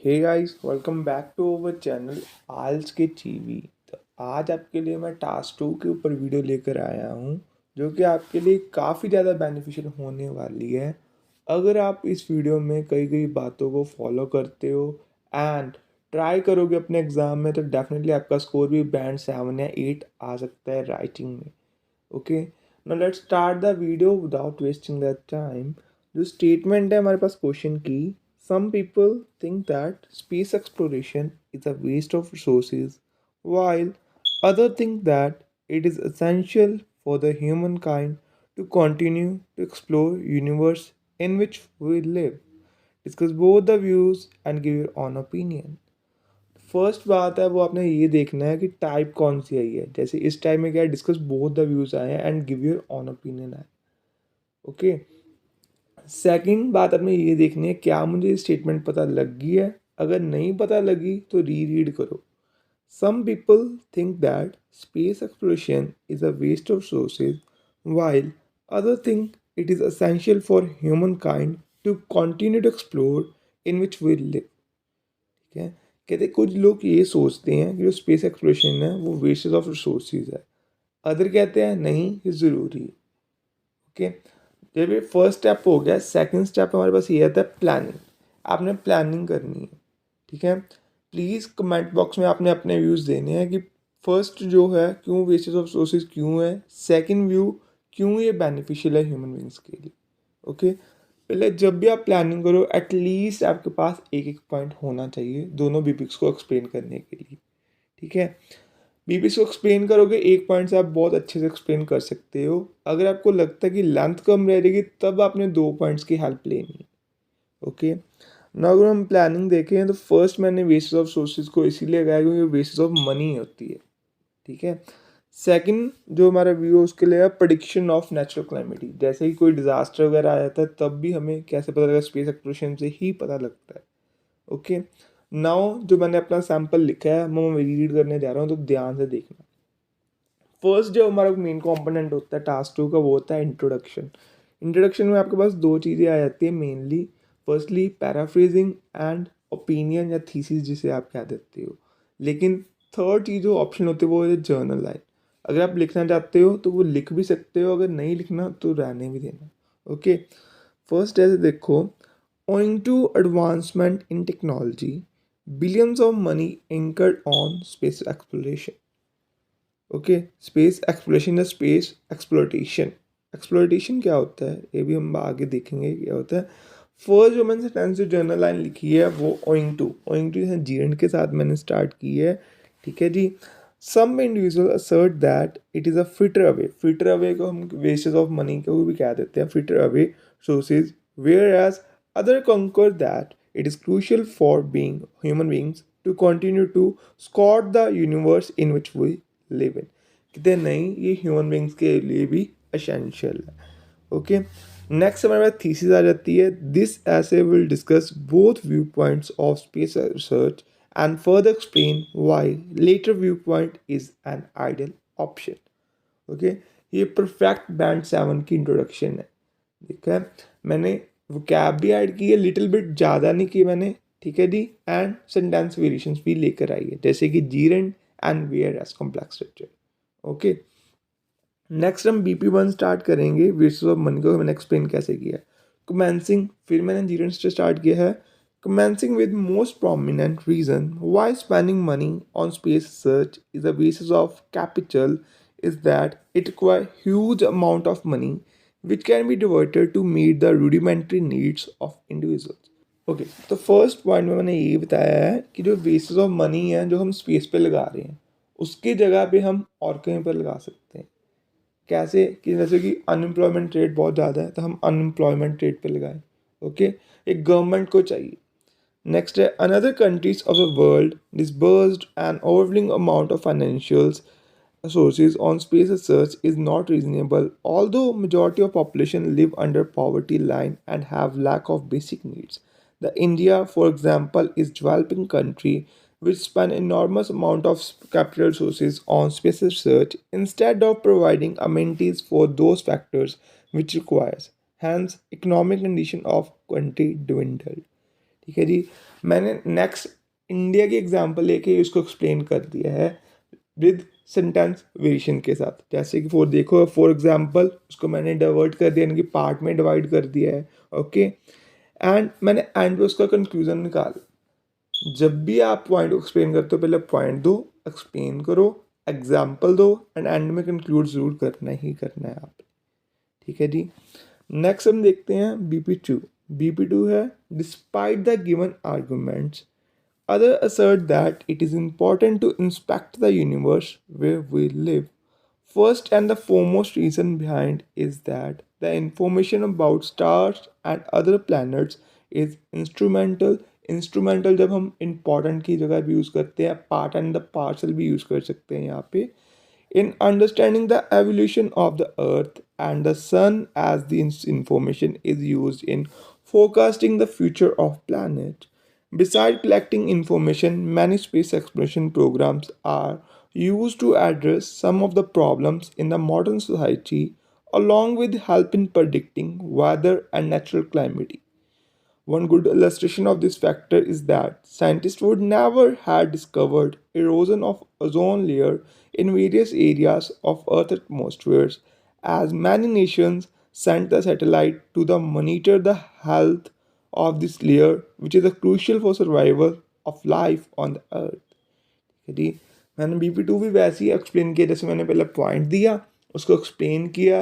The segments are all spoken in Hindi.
Hey guys, welcome back to our channel आल्स के टीवी। तो आज आपके लिए मैं टास्क 2 के ऊपर वीडियो लेकर आया हूँ, जो कि आपके लिए काफ़ी ज़्यादा बेनिफिशियल होने वाली है। अगर आप इस वीडियो में कई कई बातों को फॉलो करते हो एंड ट्राई करोगे अपने एग्ज़ाम में, तो डेफिनेटली आपका स्कोर भी बैंड 7 या 8 आ सकता है राइटिंग में। Okay, now let's start the video without wasting the time. जो स्टेटमेंट है हमारे पास क्वेश्चन की, some people think that space exploration is a waste of resources, while others think that it is essential for the humankind to continue to explore universe in which we live. Discuss both the views and give your own opinion. First बात है वो आपने ये देखना है कि टाइप कौन सी आई है। जैसे इस टाइप में क्या है, डिस्कस बोथ द व्यूज आए हैं and give your on opinion है। ओके, सेकंड बात आपने ये देखनी है क्या मुझे स्टेटमेंट पता लग गई है। अगर नहीं पता लगी तो रीड करो। Some people think that space exploration is a waste of resources, while others think it is essential for humankind to continue to explore in which we live. ठीक है, कहते कुछ लोग ये सोचते हैं कि जो स्पेस एक्सप्लोरेशन है वो वेस्ट ऑफ रिसोर्सेज है, अदर कहते हैं नहीं ये ज़रूरी है। ओके, जब ये फर्स्ट स्टेप हो गया, सेकंड स्टेप हमारे पास ये आता है प्लानिंग। आपने प्लानिंग करनी है। ठीक है, प्लीज़ कमेंट बॉक्स में आपने अपने व्यूज़ देने हैं कि फर्स्ट जो है क्यों वेस्टेज ऑफ रिसोर्सेज क्यों है, सेकंड व्यू क्यों ये बेनिफिशियल है ह्यूमन बींग्स के लिए। ओके, पहले जब भी आप प्लानिंग करो एटलीस्ट आपके पास एक एक पॉइंट होना चाहिए दोनों बीपिक्स को एक्सप्लेन करने के लिए। ठीक है, बीपीस को एक्सप्लेन करोगे एक पॉइंट से आप बहुत अच्छे से एक्सप्लेन कर सकते हो। अगर आपको लगता है कि लेंथ कम रह जाएगी तब आपने 2 पॉइंट्स की हेल्प लेनी है। ओके, ना अगर हम प्लानिंग देखें तो फर्स्ट मैंने वेस्टेज ऑफ सोर्सेज को इसीलिए लगाया क्योंकि वेस्टेज ऑफ मनी होती है। ठीक है, सेकंड जो हमारा व्यू है उसके लिए है प्रडिक्शन ऑफ नेचुरल क्लाइमेटी। जैसे ही कोई डिजास्टर वगैरह आ जाता है तब भी हमें कैसे पता लगेगा, स्पेस एक्सप्लोरेशन से ही पता लगता है। ओके, नाउ जो मैंने अपना सैम्पल लिखा है मैं रीड करने जा रहा हूँ, तो ध्यान से देखना। फर्स्ट जो हमारा मेन कंपोनेंट होता है टास्क 2 का वो होता है इंट्रोडक्शन। इंट्रोडक्शन में आपके पास दो चीज़ें आ जाती है mainly. Firstly paraphrasing and opinion या थीसिस जिसे आप कह देते हो। लेकिन थर्ड चीज़ जो ऑप्शन होती है वो है जर्नल लाइन। अगर आप लिखना चाहते हो तो वो लिख भी सकते हो, अगर नहीं लिखना तो रहने भी देना। ओके, फर्स्ट ऐसे देखो, owing to advancement in technology, billions of money incurred on space exploration. Okay, space exploration या स्पेस एक्सप्लोटेशन। एक्सप्लोटेशन क्या होता है ये भी हम आगे देखेंगे क्या होता है। फर्स्ट जो मैंने सेंटेंस जो जर्नल लाइन लिखी है वो ओइंग टू जीएंड के साथ मैंने स्टार्ट की है। ठीक है जी, some individual assert that it is a fritter away को हम वेस्टेज ऑफ मनी को भी कह देते हैं, fritter away sources, whereas other concur that it is crucial for being human beings to continue to scout the universe in which we live in. कहते नहीं ये ह्यूमन बींग्स के लिए भी असेंशियल है। ओके, नेक्स्ट हमारे पास थीसिस आ जाती है। This essay will discuss both view points of space research and further explain why latter view point is an ideal option. Okay, ये परफेक्ट बैंड 7 की इंट्रोडक्शन है। ठीक है, मैंने वो कैब भी ऐड की है, लिटिल बिट ज़्यादा नहीं की मैंने। ठीक है जी, एंड सेंटेंस वेरिएशंस भी लेकर आई है जैसे कि gerund and whereas complex structure. Okay, next हम BP1 स्टार्ट करेंगे। वेस्टेज ऑफ मनी को मैंने एक्सप्लेन कैसे किया। कमेंसिंग, फिर मैंने जीरेंड से स्टार्ट किया है। Commencing with most prominent reason why spending money on space research is the basis of capital is that it requires huge amount of money which can be diverted to meet the rudimentary needs of individuals. Okay, तो फर्स्ट पॉइंट में मैंने ये बताया है कि जो वेस्टेज ऑफ मनी है जो हम स्पेस पे लगा रहे हैं उसकी जगह पे हम और कहीं पर लगा सकते हैं। कैसे कि जैसे कि अनएम्प्लॉयमेंट रेट बहुत ज़्यादा है तो हम अनएम्प्लॉयमेंट रेट पे लगाएं। ओके, एक गवर्नमेंट को चाहिए। नेक्स्ट है, another countries of the world disbursed N overwhelming amount of financials sources on space research is not reasonable, although majority of population live under poverty line and have lack of basic needs. The India, for example, is developing country which spend enormous amount of capital resources on space research instead of providing amenities for those factors which requires. Hence, economic condition of country dwindled. ठीक है जी। मैंने नेक्स्ट इंडिया की एग्जांपल लेके इसको एक्सप्लेन कर दिया है विद सेंटेंस वेरिएशन के साथ। जैसे कि फॉर एग्जांपल उसको मैंने डाइवर्ट कर दिया, यानी कि पार्ट में डिवाइड कर दिया है। ओके, एंड मैंने एंड पे उसका कंक्लूजन निकाला। जब भी आप पॉइंट को एक्सप्लेन करते हो, पहले पॉइंट दो, एक्सप्लेन करो, एग्जाम्पल दो, एंड एंड में कंक्लूड जरूर करना ही करना है आप। ठीक है जी। नेक्स्ट हम देखते हैं BP2। BP2 है, despite the given arguments other assert that it is important to inspect the universe where we live. First and the foremost reason behind is that the information about stars and other planets is instrumental. Instrumental जब हम important की जगह भी यूज़ करते हैं, पार्ट एंड द पार्सल भी यूज़ कर सकते हैं यहाँ पे, in understanding the evolution of the earth and the sun, as this information is used in forecasting the future of planet. Besides collecting information, many space exploration programs are used to address some of the problems in the modern society, along with help in predicting weather and natural climate. One good illustration of this factor is that scientists would never have discovered erosion of ozone layer in various areas of Earth's atmospheres, as many nations sent the satellite to the monitor the health of this layer, which is crucial for survival of life on the Earth. यदि मैंने BP2 भी वैसे ही एक्सप्लेन किया, जैसे मैंने पहले पॉइंट दिया, उसको एक्सप्लेन किया,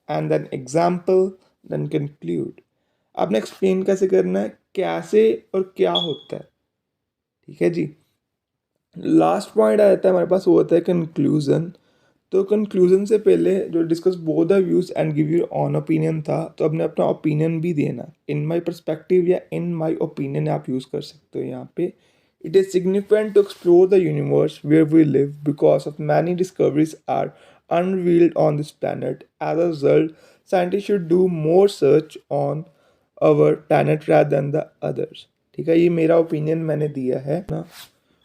and then example, then conclude. आपने एक्सप्लेन कैसे करना है, कैसे और क्या होता है। ठीक है जी। लास्ट पॉइंट आ जाता है हमारे पास, वो होता है कंक्लूजन। तो कंक्लूजन से पहले जो discuss both the views and give your on opinion था, तो अपने अपना ओपिनियन भी देना। इन माई परस्पेक्टिव या इन माई ओपिनियन आप यूज़ कर सकते हो यहाँ पे। It is significant to explore the universe where we live because of many discoveries are unrevealed on this planet. As a result, scientists should do more search on our planet rather than the others. ठीक है, ये मेरा ओपिनियन मैंने दिया है ना।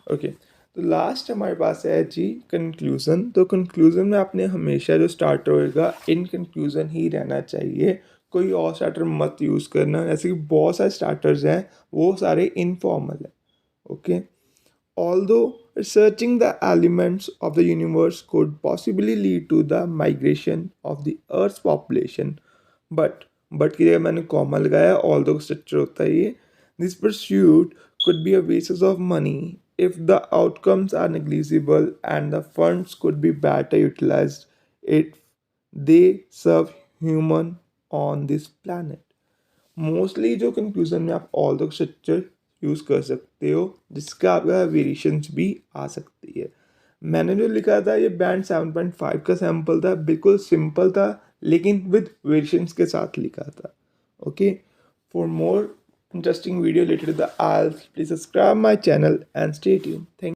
ओके, तो लास्ट हमारे पास है जी कंक्लूजन। तो कंक्लूजन में आपने हमेशा जो स्टार्टर होएगा इन कंक्लूजन ही रहना चाहिए, कोई और स्टार्टर मत यूज़ करना। जैसे कि बहुत सारे स्टार्टर्स हैं, वो सारे इनफॉर्मल है। Okay, although researching the elements of the universe could possibly lead to the migration of the Earth's population, but की जगह मैंने कॉमा लगाया, although स्ट्रक्चर होता है ये, this pursuit could be a waste of money if the outcomes are negligible and the funds could be better utilized if they serve human on this planet. Mostly जो कंक्लूजन में आप ऑल द स्ट्रक्चर यूज़ कर सकते हो, जिसका आपका वेरिएशंस भी आ सकती है। मैंने जो लिखा था ये बैंड 7.5 का सैम्पल था, बिल्कुल सिंपल था, लेकिन विद वेरिएशंस के साथ लिखा था। Okay, for more interesting video related to the IELTS, please subscribe my channel and stay tuned. Thank